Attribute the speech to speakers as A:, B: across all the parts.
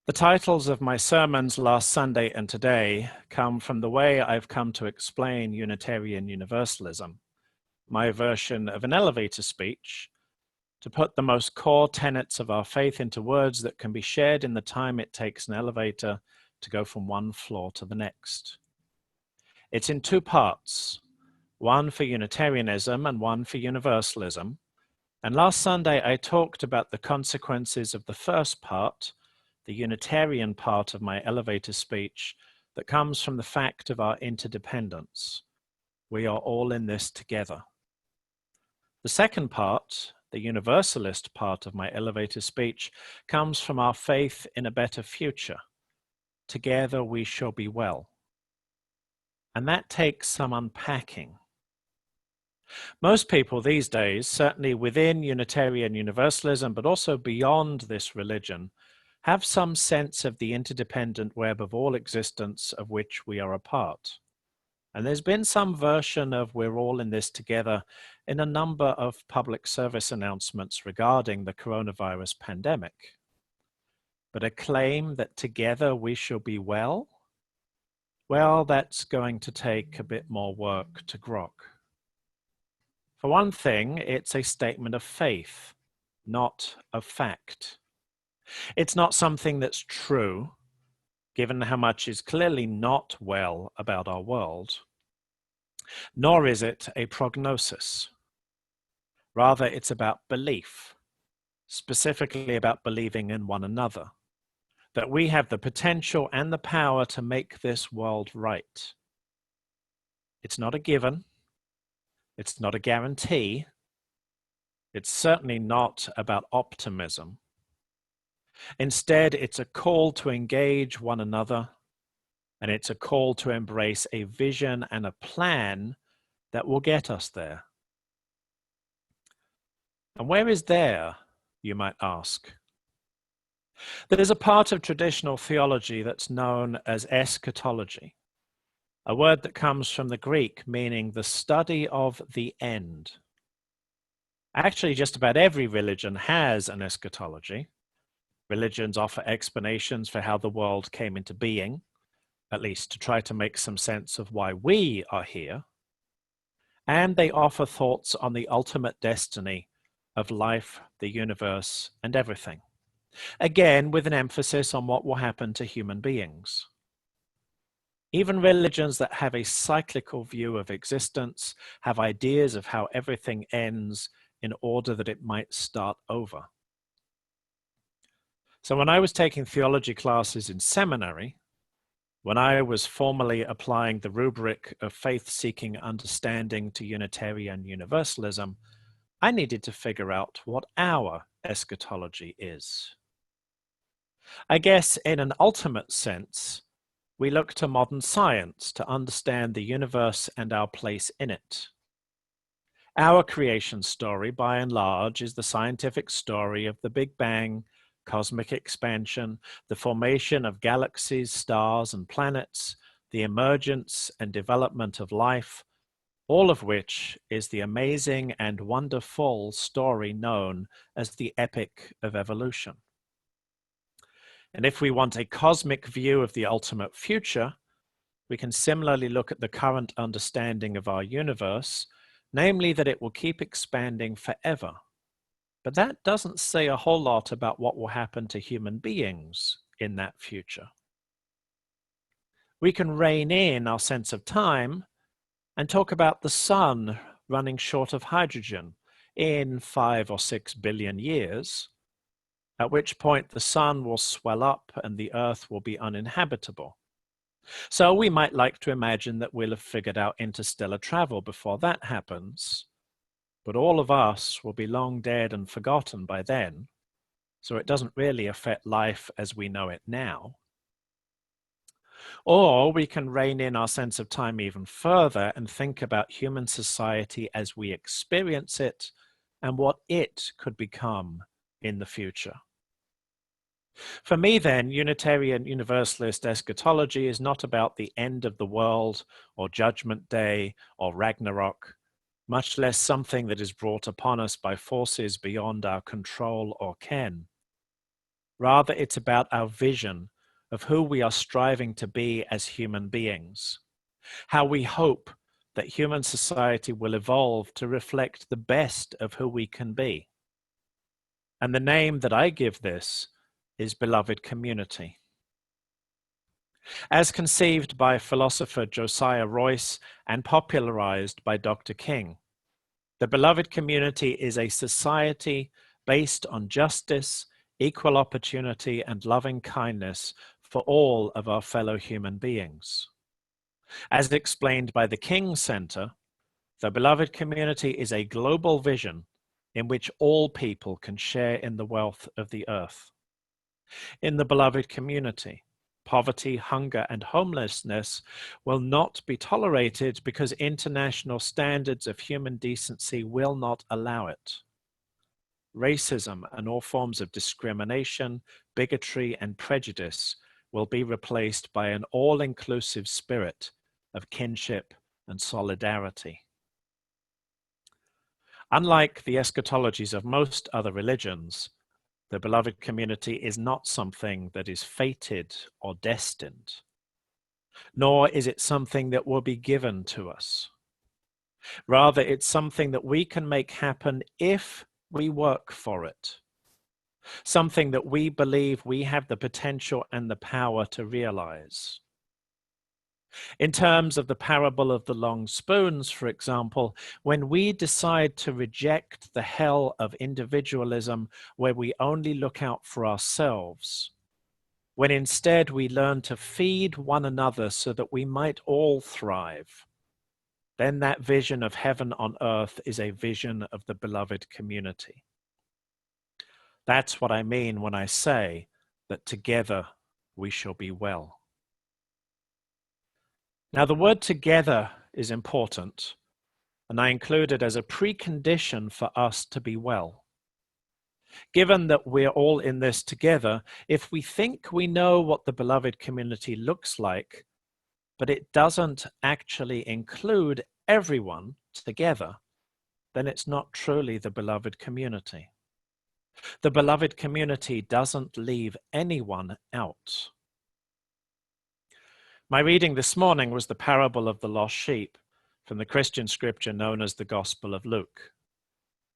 A: The titles of my sermons last Sunday and today come from the way I've come to explain Unitarian Universalism, my version of an elevator speech, to put the most core tenets of our faith into words that can be shared in the time it takes an elevator to go from one floor to the next. It's in two parts, one for Unitarianism and one for Universalism. And last Sunday I talked about the consequences of the first part, the Unitarian part of my elevator speech, that comes from the fact of our interdependence. We are all in this together. The second part, the Universalist part of my elevator speech, comes from our faith in a better future. Together we shall be well. And that takes some unpacking. Most people these days, certainly within Unitarian Universalism, but also beyond this religion, have some sense of the interdependent web of all existence of which we are a part. And there's been some version of we're all in this together in a number of public service announcements regarding the coronavirus pandemic. But a claim that together we shall be well? Well, that's going to take a bit more work to grok. For one thing, it's a statement of faith, not of fact. It's not something that's true, given how much is clearly not well about our world. Nor is it a prognosis. Rather, it's about belief, specifically about believing in one another, that we have the potential and the power to make this world right. It's not a given. It's not a guarantee. It's certainly not about optimism. Instead, it's a call to engage one another, and it's a call to embrace a vision and a plan that will get us there. And where is there, you might ask? There's a part of traditional theology that's known as eschatology, a word that comes from the Greek meaning the study of the end. Actually, just about every religion has an eschatology. Religions offer explanations for how the world came into being, at least to try to make some sense of why we are here. And they offer thoughts on the ultimate destiny of life, the universe, and everything. Again, with an emphasis on what will happen to human beings. Even religions that have a cyclical view of existence have ideas of how everything ends in order that it might start over. So when I was taking theology classes in seminary, when I was formally applying the rubric of faith-seeking understanding to Unitarian Universalism, I needed to figure out what our eschatology is. I guess in an ultimate sense, we look to modern science to understand the universe and our place in it. Our creation story, by and large, is the scientific story of the Big Bang, cosmic expansion, the formation of galaxies, stars, and planets, the emergence and development of life, all of which is the amazing and wonderful story known as the epic of evolution. And if we want a cosmic view of the ultimate future, we can similarly look at the current understanding of our universe, namely that it will keep expanding forever. But that doesn't say a whole lot about what will happen to human beings in that future. We can rein in our sense of time and talk about the sun running short of hydrogen in 5 or 6 billion years, at which point the sun will swell up and the earth will be uninhabitable. So we might like to imagine that we'll have figured out interstellar travel before that happens, but all of us will be long dead and forgotten by then, so it doesn't really affect life as we know it now. Or we can rein in our sense of time even further and think about human society as we experience it and what it could become in the future. For me then, Unitarian Universalist eschatology is not about the end of the world or Judgment Day or Ragnarok, much less something that is brought upon us by forces beyond our control or ken. Rather, it's about our vision of who we are striving to be as human beings, how we hope that human society will evolve to reflect the best of who we can be. And the name that I give this is beloved community. As conceived by philosopher Josiah Royce and popularized by Dr. King, the beloved community is a society based on justice, equal opportunity, and loving kindness for all of our fellow human beings. As explained by the King Center, the beloved community is a global vision in which all people can share in the wealth of the earth. In the beloved community, poverty, hunger, and homelessness will not be tolerated because international standards of human decency will not allow it. Racism and all forms of discrimination, bigotry, and prejudice will be replaced by an all-inclusive spirit of kinship and solidarity. Unlike the eschatologies of most other religions, the beloved community is not something that is fated or destined, nor is it something that will be given to us. Rather, it's something that we can make happen if we work for it, something that we believe we have the potential and the power to realize. In terms of the parable of the long spoons, for example, when we decide to reject the hell of individualism where we only look out for ourselves, when instead we learn to feed one another so that we might all thrive, then that vision of heaven on earth is a vision of the beloved community. That's what I mean when I say that together we shall be well. Now, the word together is important, and I include it as a precondition for us to be well. Given that we're all in this together, if we think we know what the beloved community looks like, but it doesn't actually include everyone together, then it's not truly the beloved community. The beloved community doesn't leave anyone out. My reading this morning was the parable of the lost sheep from the Christian scripture known as the Gospel of Luke.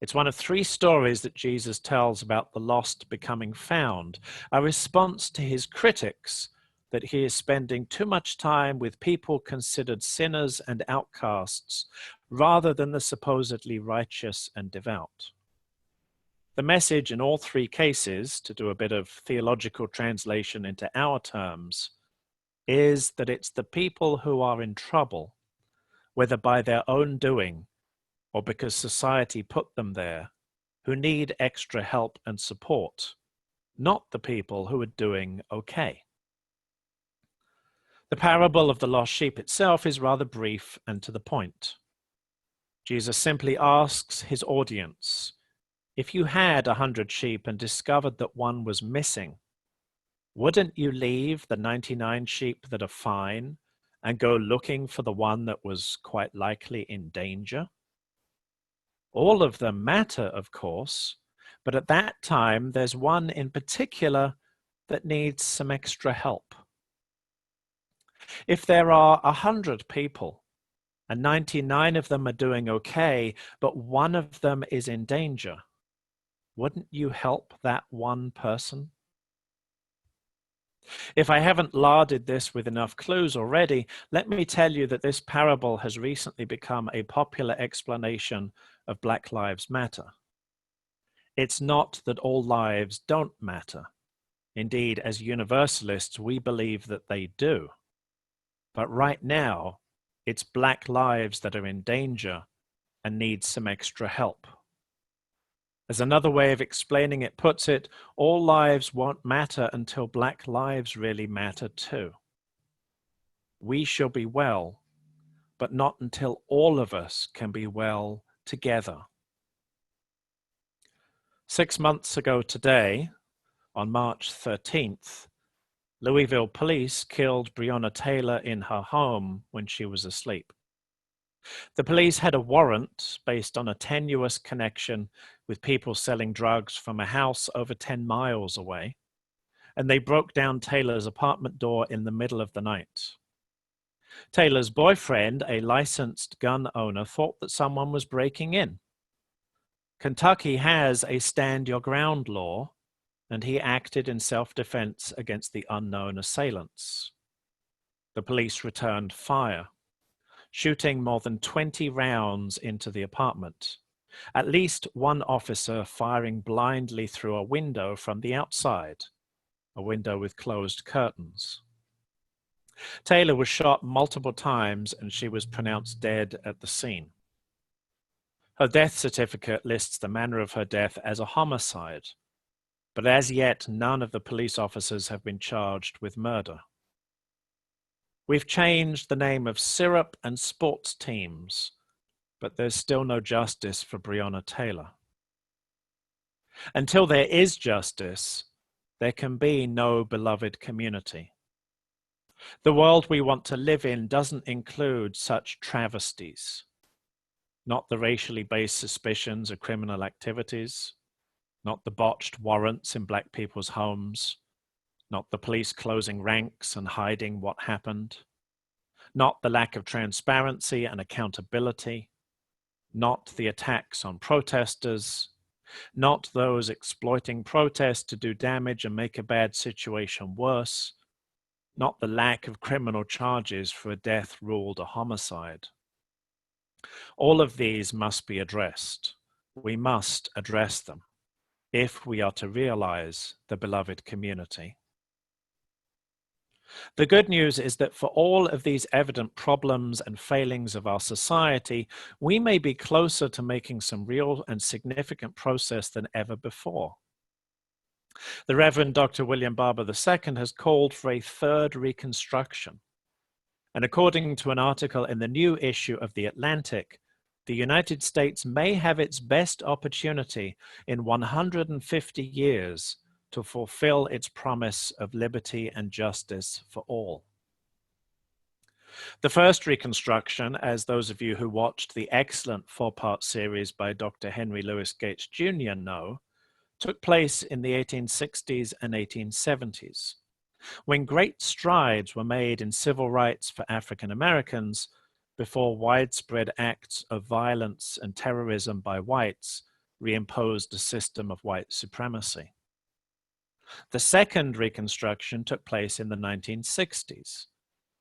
A: It's one of 3 stories that Jesus tells about the lost becoming found, a response to his critics that he is spending too much time with people considered sinners and outcasts rather than the supposedly righteous and devout. The message in all 3 cases, to do a bit of theological translation into our terms, is that it's the people who are in trouble, whether by their own doing or because society put them there, who need extra help and support, not the people who are doing okay. The parable of the lost sheep itself is rather brief and to the point. Jesus simply asks his audience, if you had 100 sheep and discovered that one was missing, wouldn't you leave the 99 sheep that are fine and go looking for the one that was quite likely in danger? All of them matter, of course, but at that time there's one in particular that needs some extra help. If there are 100 people and 99 of them are doing okay, but one of them is in danger, wouldn't you help that one person? If I haven't larded this with enough clues already, let me tell you that this parable has recently become a popular explanation of Black Lives Matter. It's not that all lives don't matter. Indeed, as Universalists, we believe that they do. But right now, it's Black lives that are in danger and need some extra help. As another way of explaining it puts it, all lives won't matter until Black lives really matter too. We shall be well, but not until all of us can be well together. 6 months ago today, on March 13th, Louisville police killed Breonna Taylor in her home when she was asleep. The police had a warrant based on a tenuous connection with people selling drugs from a house over 10 miles away. and they broke down Taylor's apartment door in the middle of the night. Taylor's boyfriend, a licensed gun owner, thought that someone was breaking in. Kentucky has a stand your ground law, and he acted in self-defense against the unknown assailants. The police returned fire, shooting more than 20 rounds into the apartment, at least one officer firing blindly through a window from the outside, a window with closed curtains. Taylor was shot multiple times and she was pronounced dead at the scene. Her death certificate lists the manner of her death as a homicide, but as yet none of the police officers have been charged with murder. We've changed the name of syrup and sports teams, but there's still no justice for Breonna Taylor. Until there is justice, there can be no beloved community. The world we want to live in doesn't include such travesties. Not the racially based suspicions of criminal activities, not the botched warrants in black people's homes, not the police closing ranks and hiding what happened, not the lack of transparency and accountability, not the attacks on protesters, not those exploiting protests to do damage and make a bad situation worse, not the lack of criminal charges for a death ruled a homicide. All of these must be addressed. We must address them if we are to realize the beloved community. The good news is that for all of these evident problems and failings of our society, we may be closer to making some real and significant progress than ever before. The Reverend Dr. William Barber II has called for a third Reconstruction. And according to an article in the new issue of The Atlantic, the United States may have its best opportunity in 150 years to fulfill its promise of liberty and justice for all. The first Reconstruction, as those of you who watched the excellent four-part series by Dr. Henry Louis Gates Jr. know, took place in the 1860s and 1870s, when great strides were made in civil rights for African Americans before widespread acts of violence and terrorism by whites reimposed a system of white supremacy. The second Reconstruction took place in the 1960s,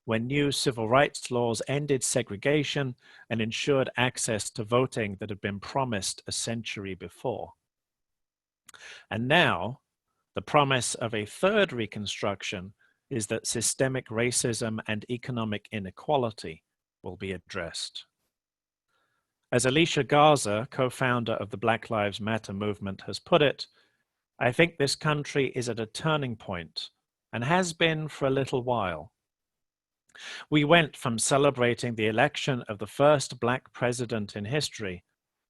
A: when new civil rights laws ended segregation and ensured access to voting that had been promised a century before. And now, the promise of a third Reconstruction is that systemic racism and economic inequality will be addressed. As Alicia Garza, co-founder of the Black Lives Matter movement, has put it, I think this country is at a turning point and has been for a little while. We went from celebrating the election of the first black president in history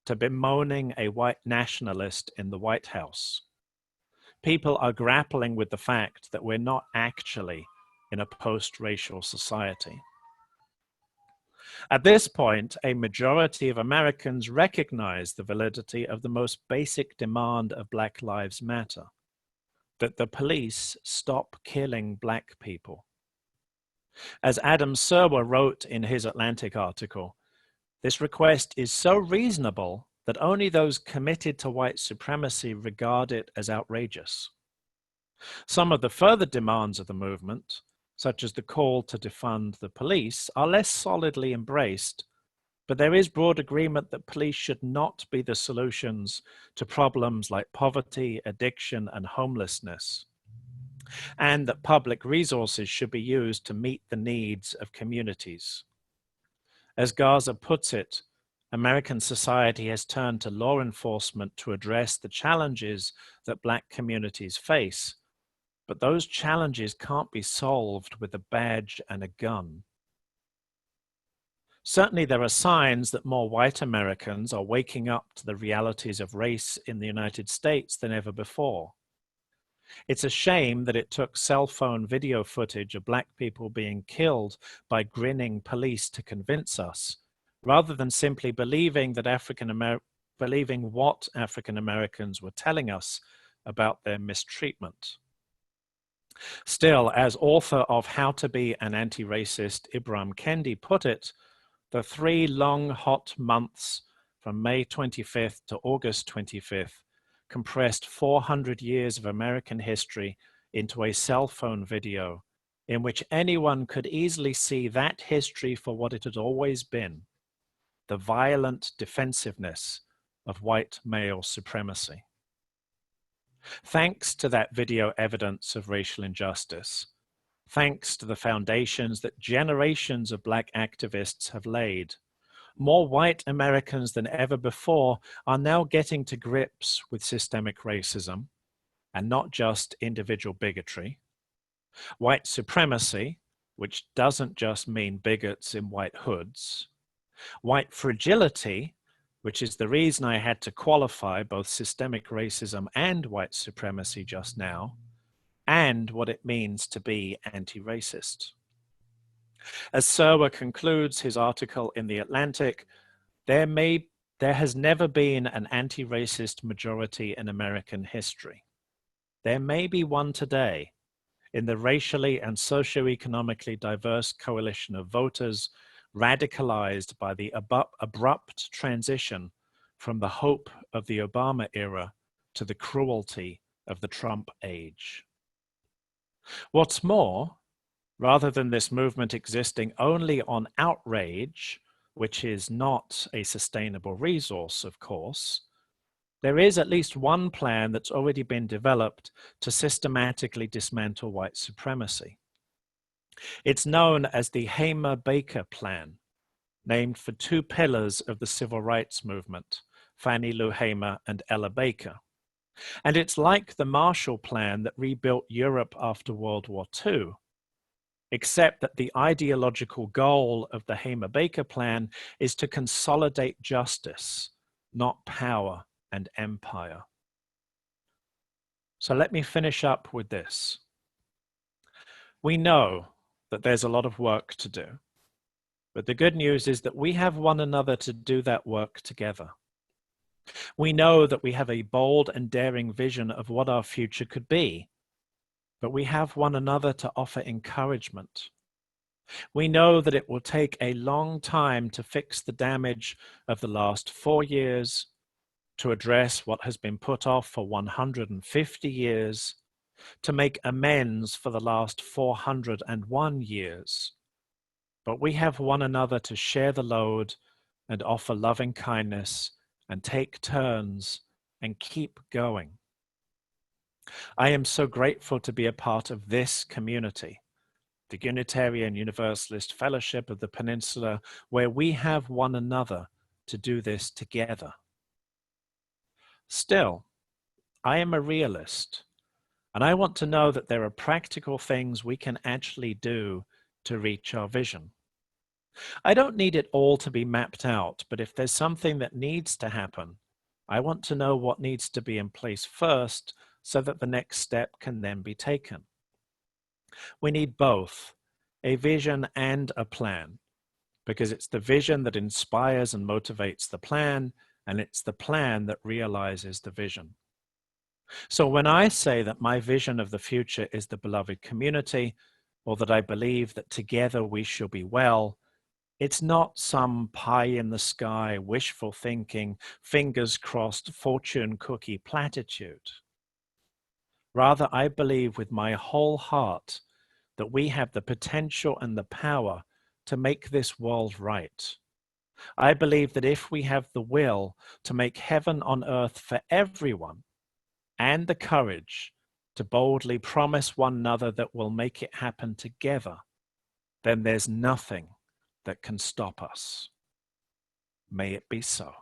A: to bemoaning a white nationalist in the White House. People are grappling with the fact that we're not actually in a post-racial society. At this point, a majority of Americans recognize the validity of the most basic demand of Black Lives Matter, that the police stop killing black people. As Adam Serwer wrote in his Atlantic article, this request is so reasonable that only those committed to white supremacy regard it as outrageous. Some of the further demands of the movement, such as the call to defund the police, are less solidly embraced, but there is broad agreement that police should not be the solutions to problems like poverty, addiction, and homelessness, and that public resources should be used to meet the needs of communities. As Garza puts it, American society has turned to law enforcement to address the challenges that black communities face, but those challenges can't be solved with a badge and a gun. Certainly there are signs that more white Americans are waking up to the realities of race in the United States than ever before. It's a shame that it took cell phone video footage of black people being killed by grinning police to convince us, rather than simply believing what African Americans were telling us about their mistreatment. Still, as author of How to Be an Anti-Racist, Ibram Kendi put it, the 3 long, hot months from May 25th to August 25th compressed 400 years of American history into a cell phone video in which anyone could easily see that history for what it had always been, the violent defensiveness of white male supremacy. Thanks to that video evidence of racial injustice, thanks to the foundations that generations of Black activists have laid, more white Americans than ever before are now getting to grips with systemic racism, and not just individual bigotry. White supremacy, which doesn't just mean bigots in white hoods. White fragility, which is the reason I had to qualify both systemic racism and white supremacy just now, and what it means to be anti-racist. As Serwer concludes his article in The Atlantic, there has never been an anti-racist majority in American history. There may be one today in the racially and socioeconomically diverse coalition of voters radicalized by the abrupt transition from the hope of the Obama era to the cruelty of the Trump age. What's more, rather than this movement existing only on outrage, which is not a sustainable resource, of course, there is at least one plan that's already been developed to systematically dismantle white supremacy. It's known as the Hamer-Baker Plan, named for 2 pillars of the civil rights movement, Fannie Lou Hamer and Ella Baker. And it's like the Marshall Plan that rebuilt Europe after World War II, except that the ideological goal of the Hamer-Baker Plan is to consolidate justice, not power and empire. So let me finish up with this. We know that there's a lot of work to do, but the good news is that we have one another to do that work together. We know that we have a bold and daring vision of what our future could be, but we have one another to offer encouragement. We know that it will take a long time to fix the damage of the last 4 years, to address what has been put off for 150 years, to make amends for the last 401 years. But we have one another to share the load and offer loving kindness and take turns and keep going. I am so grateful to be a part of this community, the Unitarian Universalist Fellowship of the Peninsula, where we have one another to do this together. Still, I am a realist, and I want to know that there are practical things we can actually do to reach our vision. I don't need it all to be mapped out, but if there's something that needs to happen, I want to know what needs to be in place first so that the next step can then be taken. We need both, a vision and a plan, because it's the vision that inspires and motivates the plan, and it's the plan that realizes the vision. So when I say that my vision of the future is the beloved community, or that I believe that together we shall be well, it's not some pie in the sky, wishful thinking, fingers crossed, fortune cookie platitude. Rather, I believe with my whole heart that we have the potential and the power to make this world right. I believe that if we have the will to make heaven on earth for everyone, and the courage to boldly promise one another that we'll make it happen together, then there's nothing that can stop us. May it be so.